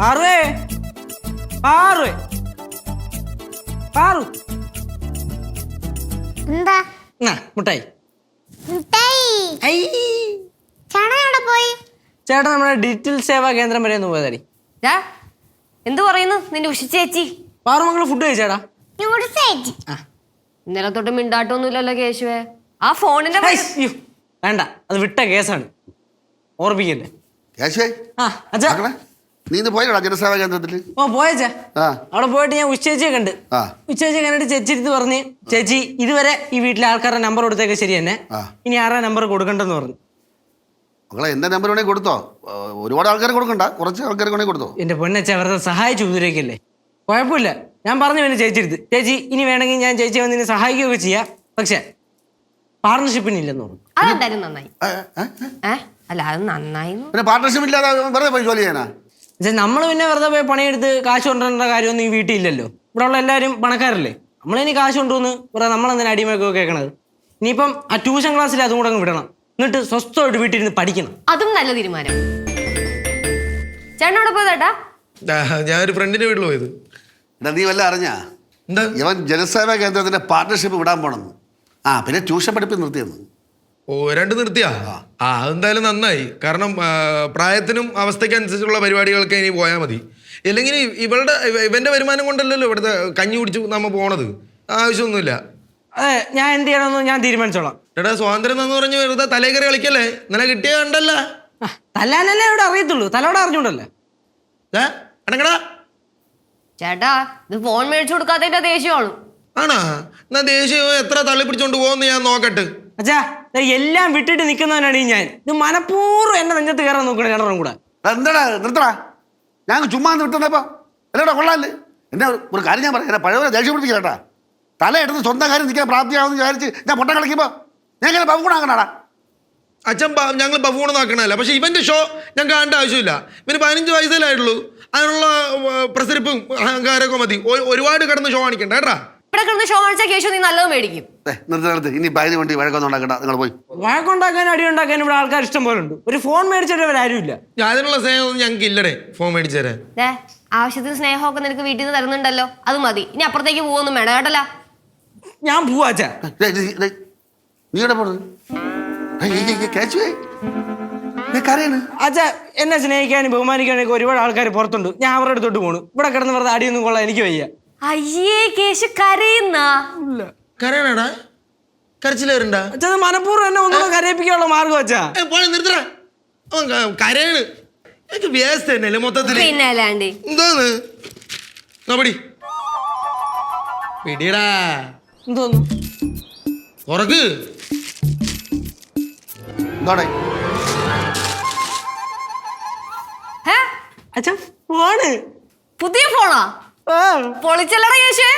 പാറുവേ പാറുവേ പാറു എന്താ മുട്ടായി പോയി ചേട്ടാ നമ്മുടെ ഡിജിറ്റൽ സേവാ കേന്ദ്രം വരെ ഒന്ന് പോയതാടി. എന്ത് പറയുന്നു നിന്റെ ഉഷ ചേച്ചി? പാറുമംഗള് ഫുഡ് കഴിച്ചാടാ? ഇന്നലെ തൊട്ട് മിണ്ടാട്ടൊന്നുമില്ലല്ലോ കേശുവേ. ആ ഫോണിന്റെ വേണ്ട, അത് വിട്ട കേസാണ്, ഓർപ്പിക്കല്ലേ. നീ പോയടാ ജനസേവാ കേന്ദ്രത്തിൽ? ഓ പോയച്ചാ. അവിടെ പോയിട്ട് ഞാൻ ഉച്ചേച്ചിയെ കണ്ട്. ഉച്ചേച്ചിയെ കണ്ടിട്ട് ചേച്ചിരുത്ത് പറഞ്ഞ്, ചേച്ചി ഇതുവരെ ഈ വീട്ടിലെ ആൾക്കാരുടെ നമ്പർ കൊടുത്തേക്ക് ശരി തന്നെ, ഇനി ആരാ നമ്പർ കൊടുക്കണ്ടെന്ന് പറഞ്ഞു. മകളെ എന്റെ നമ്പർ വേണമെങ്കിൽ കൊടുത്തോ, ഒരുപാട് ആൾക്കാർ കൊടുക്കണ്ട, കുറച്ച് ആൾക്കാർ വേണമെങ്കിൽ കൊടുത്തോ. എന്റെ പൊന്നച്ച വെറുതെ സഹായിച്ചു കുതിരേക്കല്ലേ, കുഴപ്പമില്ല. ഞാൻ പറഞ്ഞു പിന്നെ ചേച്ചിരുത്ത്, ചേച്ചി ഇനി വേണമെങ്കിൽ ഞാൻ ചേച്ചിയെ വന്ന് സഹായിക്കുകയൊക്കെ ചെയ്യാം, പക്ഷെ പാർട്ണർഷിപ്പിന് ഇല്ലെന്ന് പറഞ്ഞു. അതെന്തായാലും നന്നായി. അല്ല അത് നന്നായി. പിന്നെ പാർട്ണർഷിപ്പ് ഇല്ലാതെ വെറുതെ പോയി ജോലി ചെയ്യാനാ? നമ്മൾ പിന്നെ വെറുതെ പോയി പണിയെടുത്ത് കാശ് കൊണ്ടുവരേണ്ട കാര്യമൊന്നും ഈ വീട്ടിലില്ലല്ലോ. ഇവിടെ ഉള്ള എല്ലാവരും പണക്കാരല്ലേ, നമ്മളിനി കാശ് കൊണ്ടുവന്ന് വെറുതെ നമ്മളെന്തിനാ അടിമയൊക്കെ കേൾക്കണത്. ഇനിയിപ്പം ആ ട്യൂഷൻ ക്ലാസ്സിൽ അതും കൂടെ അങ്ങ് വിടണം, എന്നിട്ട് സ്വസ്ഥമായിട്ട് വീട്ടിലിരുന്ന് പഠിക്കണം. അതും നല്ല തീരുമാനം. ചേട്ടനോട് പോയതാ? ഞാനൊരു ഫ്രണ്ടിന്റെ വീട്ടിൽ പോയത്. നീ വല്ല അറിഞ്ഞാ ഇവൻ ജനസേവാ കേന്ദ്രത്തിന്റെ പാർട്ണർഷിപ്പ് വിടാൻ പോണെന്ന്? പിന്നെ ട്യൂഷൻ പഠിപ്പ് നിർത്തിയെന്ന്. ഓ, രണ്ട് നിർത്തിയാ? അതെന്തായാലും നന്നായി. കാരണം പ്രായത്തിനും അവസ്ഥയ്ക്ക് അനുസരിച്ചുള്ള പരിപാടികൾക്ക് ഇനി പോയാൽ മതി. ഇല്ലെങ്കിൽ ഇവന്റെ വരുമാനം കൊണ്ടല്ലല്ലോ ഇവിടുത്തെ കഞ്ഞി കുടിച്ച് നമ്മ പോണത്. ആവശ്യമൊന്നുമില്ല. അതെ, ഞാൻ എന്ത് ചെയ്യണമെന്ന് ഞാൻ തീരുമാനിച്ചോളാം. എടാ, സ്വാതന്ത്ര്യം എന്ന് പറഞ്ഞ് വെറുതെ തലേക്കറി കളിക്കല്ലേ. ഇന്നലെ കിട്ടിയ ഉണ്ടല്ലോ. തല്ലാനല്ലേ ഇവിടെ അറിയത്തുള്ളൂ, തലോടെ അറിഞ്ഞൂടല്ലേ. അടങ്ങടാ ചേട്ടാ, ഇത് ഫോൺ മേടിച്ചു കൊടുക്കാത്തതിന്റെ ദേഷ്യമാണ്. ആണോ? എന്നാ ദേഷ്യം എത്ര തള്ളി പിടിച്ചോണ്ട് പോകുന്ന ഞാൻ നോക്കട്ടെ. അച്ഛാ, എല്ലാം വിട്ടിട്ട് നിൽക്കുന്നവനാണ് ഈ ഞാൻ. ഇത് മനഃപൂർവ്വം എന്നെ നെഞ്ചത്ത് കയറാൻ നോക്കണേ രണ്ടെണ്ണം കൂടെ. എന്താടാ നിർത്തടാ, ഞാൻ ചുമ്മാ വിട്ടുന്നപ്പോ അല്ലേടാ കൊള്ളാല്ലേ. എന്നെ ഒരു കാര്യം ഞാൻ പറയാം, പഴയ ദേഷ്യം പിടിച്ചില്ലേട്ടാ. തല എടുത്ത് സ്വന്തം കാര്യം നിൽക്കാൻ പ്രാപ്തിയാവുമെന്ന് വിചാരിച്ച് ഞാൻ പൊട്ട കളിക്കുമ്പോ ഞാൻ ഇങ്ങനെ ബഹുഗുണാക്കണടാ. അച്ഛൻ ഞങ്ങൾ ബഫൂണ് നോക്കണല്ല, പക്ഷെ ഇവന്റെ ഷോ ഞാൻ കാണേണ്ട ആവശ്യമില്ല. ഇവന് 15 വയസ്സിലായിട്ടുള്ളൂ. അതിനുള്ള പ്രസരിപ്പും അഹങ്കാരമൊക്കെ മതി. ഒരുപാട് കിടന്ന് ഷോ കാണിക്കണ്ട കേട്ടാ. ഇവിടെ കിടന്ന് ഷോ കാണിച്ചാൽ കേശു നീ നല്ലത് മേടിക്കും. നിർത്ത് ഇനി ബാഗ് കൊണ്ട് വഴക്കൊന്നും ഉണ്ടാക്കണ്ട, നിങ്ങൾ പോയി. വഴക്കുണ്ടാക്കാനും അടി ഉണ്ടാക്കാനും ഇവിടെ ആൾക്കാർ ഇഷ്ടം പോലെ ഉണ്ട്. ഒരു ഫോൺ മേടിച്ചിട്ടവരാരും ഇല്ല. അതിനുള്ള സ്നേഹമൊന്നും ഞങ്ങൾക്ക് ഇല്ലടേ, ഫോൺ മേടിച്ചു തരാൻ. ആവശ്യത്തിന് സ്നേഹമൊക്കെ നിനക്ക് വീട്ടിൽ നിന്ന് തരുന്നുണ്ടല്ലോ, അത് മതി. ഇനി അപ്പുറത്തേക്ക് പോവൊന്നും വേണം കേട്ടല്ല. ഞാൻ പോവാച്ചാ. നീ ഇവിടെ പോണത് അച്ഛാ, എന്നെ സ്നേഹിക്കാനും ബഹുമാനിക്കാനൊക്കെ ഒരുപാട് ആൾക്കാർ പുറത്തുണ്ട്. ഞാൻ അവരുടെ അടുത്തോട്ട് പോണു. ഇവിടെ കിടന്ന് വെറുതെ അടിയൊന്നും കൊള്ളാൻ എനിക്ക് വയ്യ. അയ്യേ, കേശു കരയുന്ന കരയണടാ, കരച്ചിലേറുണ്ടാ? അച്ഛാ, മനഃപൂർവ്വം എന്നെ ഒന്നും കരയിപ്പിക്കാനുള്ള മാർഗം അച്ഛാ. നിർത്തടാ, കരയാണ്. എനിക്ക് വ്യവസ്ഥ തന്നെയല്ലേ മൊത്തത്തിൽ. പിന്നെ അല്ലാണ്ട് എന്താന്ന് നോടി പിടിയടാ. എന്തോന്നു ഉറക്ക്. അച്ഛാ, ഫോണ് പുതിയ ഫോണാ? പൊളിച്ചല്ലടാ കേശു.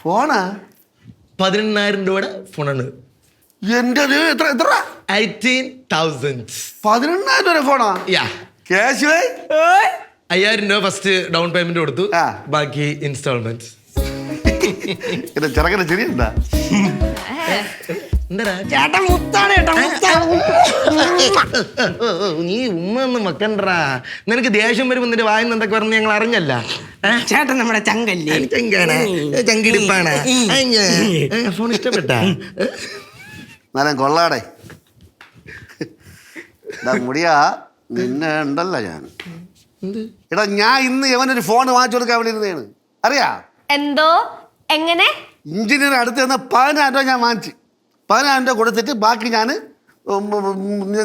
ഫോണാ? 18,000 രൂപയുടെ ഫോണാണ്. എന്റെ 18,000. 18,000 രൂപ ഫോണാ? ക്യാഷ് 5,000 രൂപ ഫസ്റ്റ് ഡൗൺ പേയ്മെന്റ് കൊടുത്തു, ബാക്കി ഇൻസ്റ്റാൾമെന്റ്. ചെറുക്കനെ ശരിയുണ്ടാ? ചേട്ടാ മുത്താണ് ചേട്ടാ, നീ ഉമ്മ ഒന്നും വെക്കണ്ടാ. നിനക്ക് ദേഷ്യം വരുമ്പോ നിന്റെ വായിന്ന് എന്തൊക്കെ പറഞ്ഞ് ഞങ്ങൾ അറിഞ്ഞല്ല. ചേട്ടൻ നമ്മുടെ ചങ്കല്ലേ? ചങ്കാണ്, ചങ്കിടിപ്പാണ്. ഫോൺ ഇഷ്ടപ്പെട്ടാ? നല്ല കൊള്ളാടെ മുടിയാ. നിന്നെ ഉണ്ടല്ലോ ഞാൻ. എടാ, ഞാൻ ഇന്ന് ഇവനൊരു ഫോൺ വാങ്ങിച്ചു കൊടുക്കാൻ വേണ്ടി ഇരുന്നതാണ്, അറിയാ? എന്തോ എങ്ങനെ? എഞ്ചിനീയർ അടുത്ത് നിന്ന് 10,000 രൂപ ഞാൻ വാങ്ങിച്ചു. 10,000 രൂപ കൊടുത്തിട്ട് ബാക്കി ഞാൻ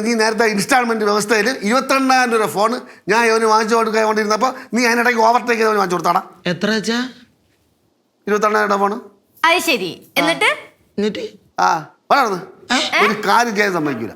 നീ നേരത്തെ ഇൻസ്റ്റാൾമെന്റ് വ്യവസ്ഥയിൽ 22,000 രൂപ ഫോൺ ഞാൻ ഇവന് വാങ്ങിച്ചു കൊടുക്കാൻ വേണ്ടിയിരുന്നപ്പോൾ നീ അതിനിടയ്ക്ക് ഓവർടേക്ക് ചെയ്ത് വാങ്ങിച്ചു കൊടുത്താടാ. എത്ര? 22,000 രൂപ ഫോണ്. അത് ശരി. എന്നിട്ട് വളർന്ന് ഒരു കാര്യം ചെയ്യാൻ സമ്മതിക്കൂല.